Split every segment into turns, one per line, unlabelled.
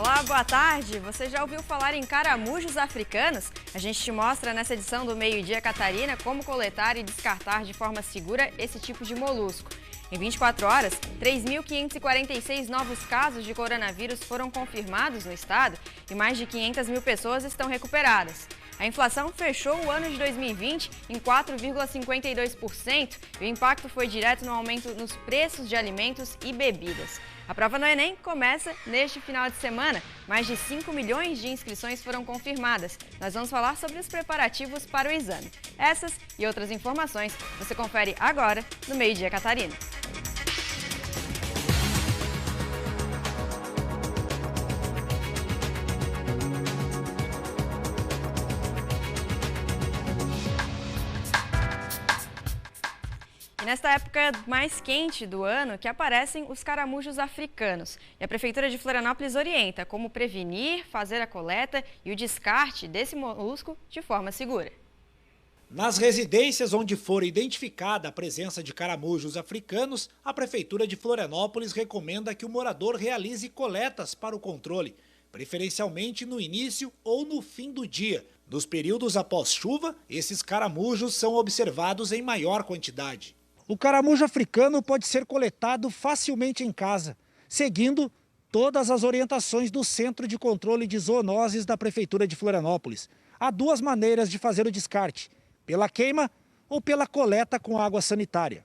Olá, boa tarde. Você já ouviu falar em caramujos africanos? A gente te mostra nessa edição do Meio-Dia Catarina como coletar e descartar de forma segura esse tipo de molusco. Em 24 horas, 3.546 novos casos de coronavírus foram confirmados no estado e mais de 500 mil pessoas estão recuperadas. A inflação fechou o ano de 2020 em 4,52% e o impacto foi direto no aumento nos preços de alimentos e bebidas. A prova no Enem começa neste final de semana. Mais de 5 milhões de inscrições foram confirmadas. Nós vamos falar sobre os preparativos para o exame. Essas e outras informações você confere agora no Meio-Dia Catarina. Nesta época mais quente do ano que aparecem os caramujos africanos. E a Prefeitura de Florianópolis orienta como prevenir, fazer a coleta e o descarte desse molusco de forma segura.
Nas residências onde for identificada a presença de caramujos africanos, a Prefeitura de Florianópolis recomenda que o morador realize coletas para o controle, preferencialmente no início ou no fim do dia. Nos períodos após chuva, esses caramujos são observados em maior quantidade. O caramujo africano pode ser coletado facilmente em casa, seguindo todas as orientações do Centro de Controle de Zoonoses da Prefeitura de Florianópolis. Há duas maneiras de fazer o descarte: pela queima ou pela coleta com água sanitária.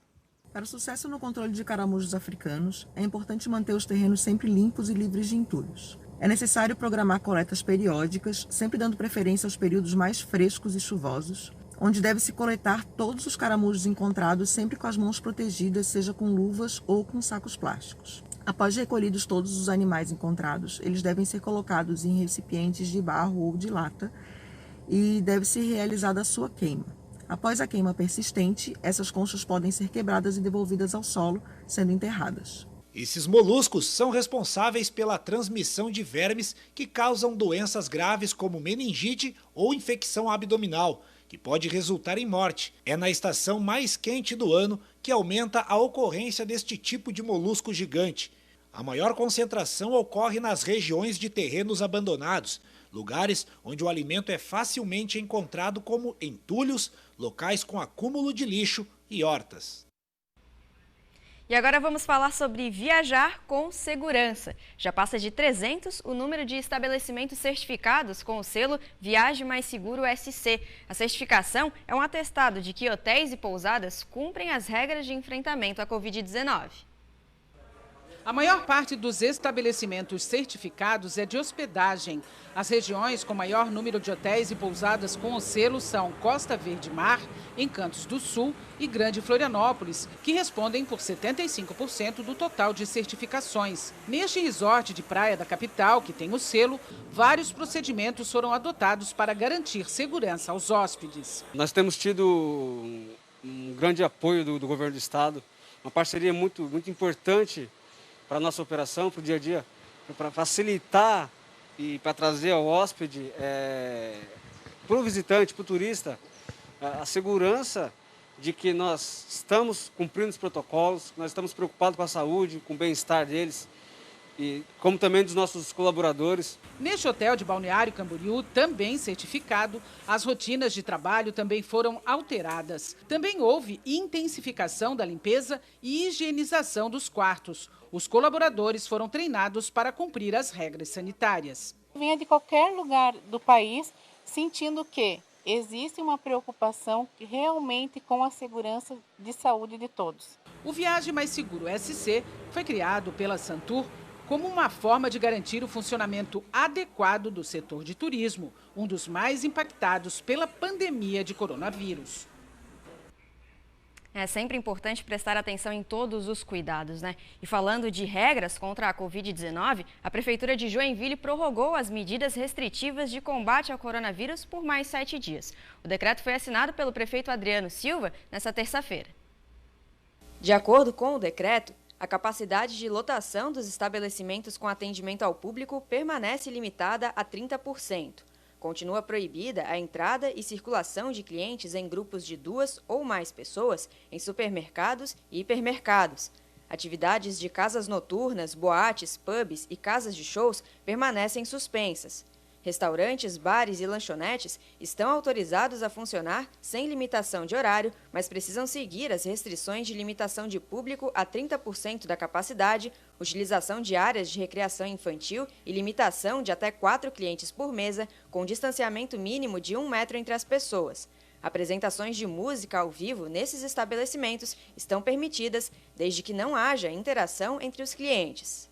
Para o sucesso no controle de caramujos africanos, é importante manter os terrenos sempre limpos e livres de entulhos. É necessário programar coletas periódicas, sempre dando preferência aos períodos mais frescos e chuvosos, onde deve-se coletar todos os caramujos encontrados sempre com as mãos protegidas, seja com luvas ou com sacos plásticos. Após recolhidos todos os animais encontrados, eles devem ser colocados em recipientes de barro ou de lata e deve ser realizada a sua queima. Após a queima persistente, essas conchas podem ser quebradas e devolvidas ao solo, sendo enterradas.
Esses moluscos são responsáveis pela transmissão de vermes que causam doenças graves como meningite ou infecção abdominal, que pode resultar em morte. É na estação mais quente do ano que aumenta a ocorrência deste tipo de molusco gigante. A maior concentração ocorre nas regiões de terrenos abandonados, lugares onde o alimento é facilmente encontrado, como entulhos, locais com acúmulo de lixo e hortas.
E agora vamos falar sobre viajar com segurança. Já passa de 300 o número de estabelecimentos certificados com o selo Viaje Mais Seguro SC. A certificação é um atestado de que hotéis e pousadas cumprem as regras de enfrentamento à Covid-19.
A maior parte dos estabelecimentos certificados é de hospedagem. As regiões com maior número de hotéis e pousadas com o selo são Costa Verde Mar, Encantos do Sul e Grande Florianópolis, que respondem por 75% do total de certificações. Neste resort de praia da capital, que tem o selo, vários procedimentos foram adotados para garantir segurança aos hóspedes.
Nós temos tido um grande apoio do governo do estado, uma parceria muito importante para a nossa operação, para o dia a dia, para facilitar e para trazer ao hóspede, para o visitante, para o turista, a segurança de que nós estamos cumprindo os protocolos, nós estamos preocupados com a saúde, com o bem-estar deles, e como também dos nossos colaboradores.
Neste hotel de Balneário Camboriú, também certificado, as rotinas de trabalho também foram alteradas. Também houve intensificação da limpeza e higienização dos quartos. Os colaboradores foram treinados para cumprir as regras sanitárias.
Vinha de qualquer lugar do país sentindo que existe uma preocupação realmente com a segurança de saúde de todos.
O Viaje Mais Seguro SC foi criado pela Santur como uma forma de garantir o funcionamento adequado do setor de turismo, um dos mais impactados pela pandemia de coronavírus.
É sempre importante prestar atenção em todos os cuidados, né? E falando de regras contra a Covid-19, a Prefeitura de Joinville prorrogou as medidas restritivas de combate ao coronavírus por mais 7 dias. O decreto foi assinado pelo prefeito Adriano Silva nesta terça-feira. De acordo com o decreto, a capacidade de lotação dos estabelecimentos com atendimento ao público permanece limitada a 30%. Continua proibida a entrada e circulação de clientes em grupos de 2 ou mais pessoas em supermercados e hipermercados. atividades de casas noturnas, boates, pubs e casas de shows permanecem suspensas. Restaurantes, bares e lanchonetes estão autorizados a funcionar sem limitação de horário, mas precisam seguir as restrições de limitação de público a 30% da capacidade, utilização de áreas de recreação infantil e limitação de até 4 clientes por mesa, com distanciamento mínimo de 1 metro entre as pessoas. Apresentações de música ao vivo nesses estabelecimentos estão permitidas, desde que não haja interação entre os clientes.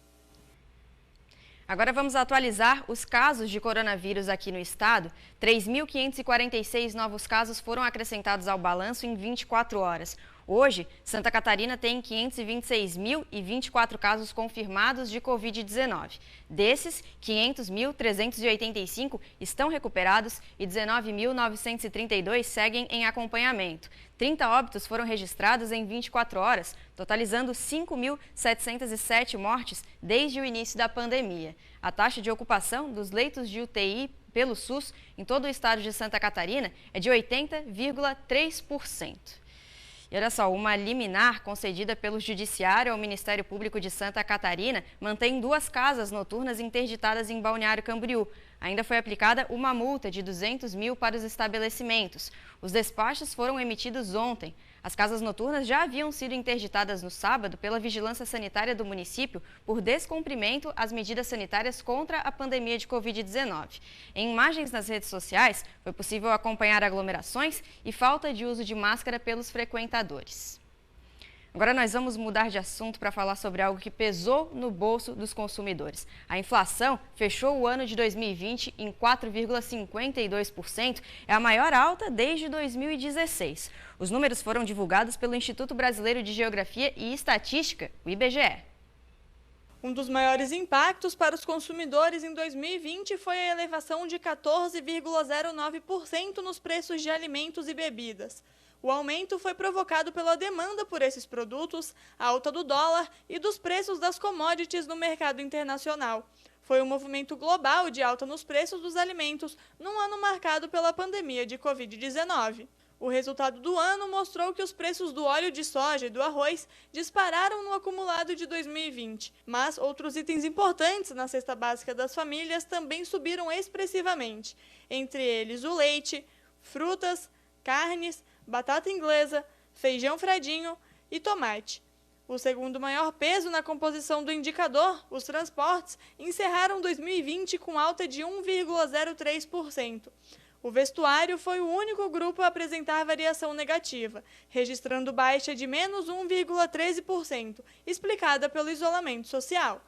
Agora vamos atualizar os casos de coronavírus aqui no estado. 3.546 novos casos foram acrescentados ao balanço em 24 horas. Hoje, Santa Catarina tem 526.024 casos confirmados de Covid-19. Desses, 500.385 estão recuperados e 19.932 seguem em acompanhamento. 30 óbitos foram registrados em 24 horas, totalizando 5.707 mortes desde o início da pandemia. A taxa de ocupação dos leitos de UTI pelo SUS em todo o estado de Santa Catarina é de 80,3%. E olha só, uma liminar concedida pelo Judiciário ao Ministério Público de Santa Catarina mantém 2 casas noturnas interditadas em Balneário Camboriú. Ainda foi aplicada uma multa de 200 mil para os estabelecimentos. Os despachos foram emitidos ontem. As casas noturnas já haviam sido interditadas no sábado pela Vigilância Sanitária do município por descumprimento às medidas sanitárias contra a pandemia de Covid-19. Em imagens nas redes sociais, foi possível acompanhar aglomerações e falta de uso de máscara pelos frequentadores. Agora nós vamos mudar de assunto para falar sobre algo que pesou no bolso dos consumidores. A inflação fechou o ano de 2020 em 4,52%, é a maior alta desde 2016. Os números foram divulgados pelo Instituto Brasileiro de Geografia e Estatística, o IBGE.
Um dos maiores impactos para os consumidores em 2020 foi a elevação de 14,09% nos preços de alimentos e bebidas. O aumento foi provocado pela demanda por esses produtos, a alta do dólar e dos preços das commodities no mercado internacional. Foi um movimento global de alta nos preços dos alimentos num ano marcado pela pandemia de Covid-19. O resultado do ano mostrou que os preços do óleo de soja e do arroz dispararam no acumulado de 2020, mas outros itens importantes na cesta básica das famílias também subiram expressivamente, entre eles o leite, frutas, carnes, batata inglesa, feijão fradinho e tomate. O segundo maior peso na composição do indicador, os transportes, encerraram 2020 com alta de 1,03%. O vestuário foi o único grupo a apresentar variação negativa, registrando baixa de menos 1,13%, explicada pelo isolamento social.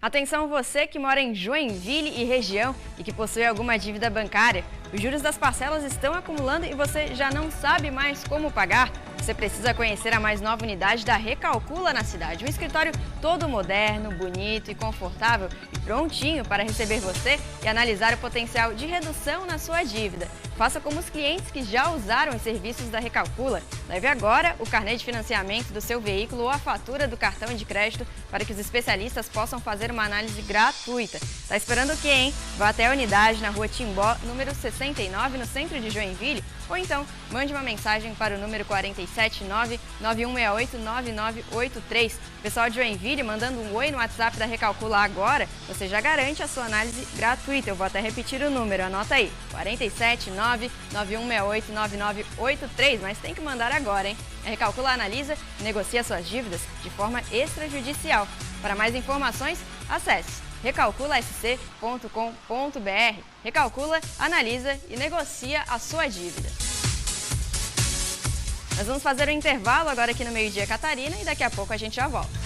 Atenção você que mora em Joinville e região e que possui alguma dívida bancária. Os juros das parcelas estão acumulando e você já não sabe mais como pagar. Você precisa conhecer a mais nova unidade da Recalcula na cidade. Um escritório todo moderno, bonito e confortável e prontinho para receber você e analisar o potencial de redução na sua dívida. Faça como os clientes que já usaram os serviços da Recalcula. Leve agora o carnê de financiamento do seu veículo ou a fatura do cartão de crédito para que os especialistas possam fazer uma análise gratuita. Tá esperando o quê, hein? Vá até a unidade na Rua Timbó, número 69, no centro de Joinville, ou então mande uma mensagem para o número 479-9168-9983. Pessoal de Joinville, mandando um oi no WhatsApp da Recalcula agora, você já garante a sua análise gratuita. Eu vou até repetir o número, anota aí, 479-9168-9983, mas tem que mandar agora, hein? A Recalcula analisa e negocia suas dívidas de forma extrajudicial. Para mais informações, acesse recalculasc.com.br. Recalcula, analisa e negocia a sua dívida. Nós vamos fazer um intervalo agora aqui no Meio Dia Catarina e daqui a pouco a gente já volta.